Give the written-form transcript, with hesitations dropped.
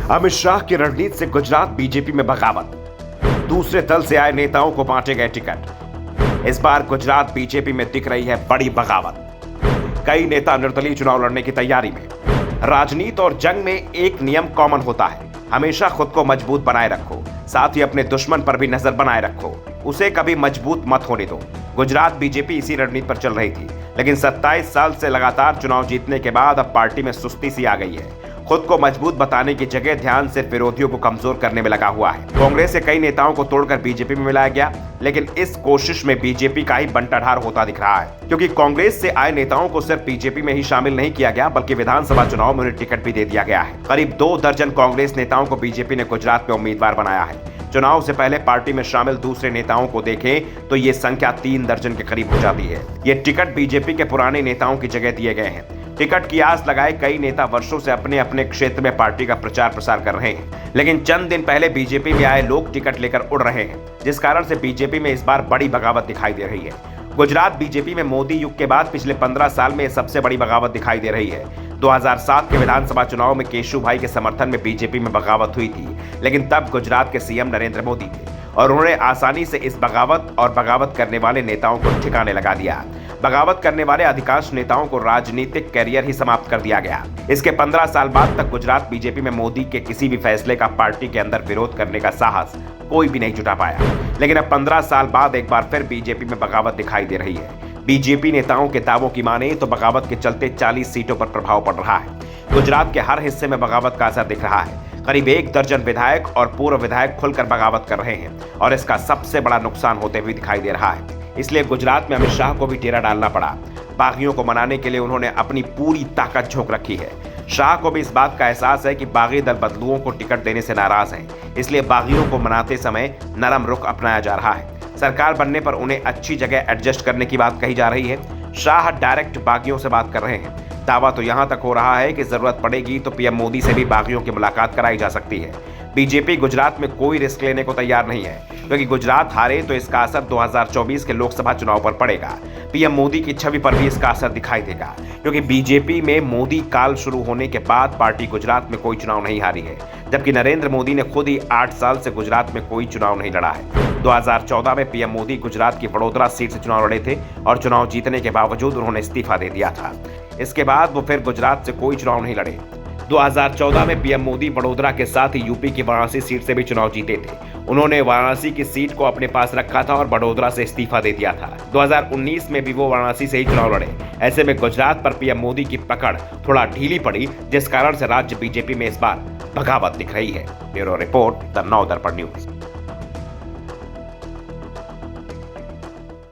अमित शाह की रणनीति से गुजरात बीजेपी में बगावत। दूसरे दल से आए नेताओं को बांटे गए टिकट। इस बार गुजरात बीजेपी में दिख रही है बड़ी बगावत। कई नेता निर्दलीय चुनाव लड़ने की तैयारी में। राजनीति और जंग में एक नियम कॉमन होता है, हमेशा खुद को मजबूत बनाए रखो, साथ ही अपने दुश्मन पर भी नजर बनाए रखो, उसे कभी मजबूत मत होने दो। गुजरात बीजेपी इसी रणनीति पर चल रही थी, लेकिन 27 साल से लगातार चुनाव जीतने के बाद अब पार्टी में सुस्ती सी आ गई है। खुद को मजबूत बताने की जगह ध्यान सिर्फ विरोधियों को कमजोर करने में लगा हुआ है। कांग्रेस से कई नेताओं को तोड़कर बीजेपी में मिलाया गया, लेकिन इस कोशिश में बीजेपी का ही बंटाढार होता दिख रहा है, क्योंकि कांग्रेस से आए नेताओं को सिर्फ बीजेपी में ही शामिल नहीं किया गया, बल्कि विधानसभा चुनाव में उन्हें टिकट भी दे दिया गया है। करीब 2 दर्जन कांग्रेस नेताओं को बीजेपी ने गुजरात में उम्मीदवार बनाया है। चुनाव से पहले पार्टी में शामिल दूसरे नेताओं को देखें तो ये संख्या 3 दर्जन के करीब हो जाती है। ये टिकट बीजेपी के पुराने नेताओं की जगह दिए गए हैं। टिकट की आस लगाए कई नेता वर्षों से अपने अपने क्षेत्र में पार्टी का प्रचार प्रसार कर रहे हैं, लेकिन चंद दिन पहले बीजेपी में आए लोग टिकट लेकर उड़ रहे हैं, जिस कारण से बीजेपी में इस बार बड़ी बगावत दिखाई दे रही है। गुजरात बीजेपी में मोदी युग के बाद पिछले 15 साल में सबसे बड़ी बगावत दिखाई दे रही है। 2007 के विधानसभा चुनाव में केशुभाई के समर्थन में बीजेपी में बगावत हुई थी, लेकिन तब गुजरात के सीएम नरेंद्र मोदी थे और उन्होंने आसानी से इस बगावत और बगावत करने वाले नेताओं को ठिकाने लगा दिया। बगावत करने वाले अधिकांश नेताओं को राजनीतिक कैरियर ही समाप्त कर दिया गया। इसके 15 साल बाद तक गुजरात बीजेपी में मोदी के किसी भी फैसले का पार्टी के अंदर विरोध करने का साहस कोई भी नहीं जुटा पाया, लेकिन अब 15 साल बाद एक बार फिर बीजेपी में बगावत दिखाई दे रही है। बीजेपी नेताओं के दावों की माने तो बगावत के चलते 40 सीटों पर प्रभाव पड़ रहा है। गुजरात के हर हिस्से में बगावत का असर दिख रहा है। करीब 1 दर्जन विधायक और पूर्व विधायक खुलकर बगावत कर रहे हैं और इसका सबसे बड़ा नुकसान होते हुए दिखाई दे रहा है। इसलिए गुजरात में अमित शाह को भी डेरा डालना पड़ा। बागियों को मनाने के लिए उन्होंने अपनी पूरी ताकत झोंक रखी है। शाह को भी इस बात का एहसास है कि बागी दल बदलुओं को टिकट देने से नाराज हैं, इसलिए बागियों को मनाते समय नरम रुख अपनाया जा रहा है। सरकार बनने पर उन्हें अच्छी जगह एडजस्ट करने की बात कही जा रही है। शाह डायरेक्ट बागियों से बात कर रहे हैं। दावा तो यहां तक हो रहा है कि जरूरत पड़ेगी तो पीएम मोदी से भी बागियों की मुलाकात कराई जा सकती है। बीजेपी गुजरात में कोई रिस्क लेने को तैयार नहीं है, क्योंकि गुजरात हारे तो इसका असर 2024 के लोकसभा चुनाव पर पड़ेगा। पीएम मोदी की छवि पर भी इसका असर दिखाई देगा, क्योंकि बीजेपी में मोदी काल शुरू होने के बाद पार्टी गुजरात में कोई चुनाव नहीं हारी है, जबकि नरेंद्र मोदी ने खुद ही 8 साल से गुजरात में कोई चुनाव नहीं लड़ा है। 2014 में पीएम मोदी गुजरात की वडोदरा सीट से चुनाव लड़े थे और चुनाव जीतने के बावजूद उन्होंने इस्तीफा दे दिया था। इसके बाद वो फिर गुजरात से कोई चुनाव नहीं लड़े। 2014 में पीएम मोदी वडोदरा के साथ ही यूपी की वाराणसी सीट से भी चुनाव जीते थे। उन्होंने वाराणसी की सीट को अपने पास रखा था और वडोदरा से इस्तीफा दे दिया था। 2019 में भी वो वाराणसी से ही चुनाव लड़े। ऐसे में गुजरात पर पीएम मोदी की पकड़ थोड़ा ढीली पड़ी, जिस कारण से राज्य बीजेपी में इस बार बगावत दिख रही है। ब्यूरो रिपोर्ट, द नव दर्पण न्यूज।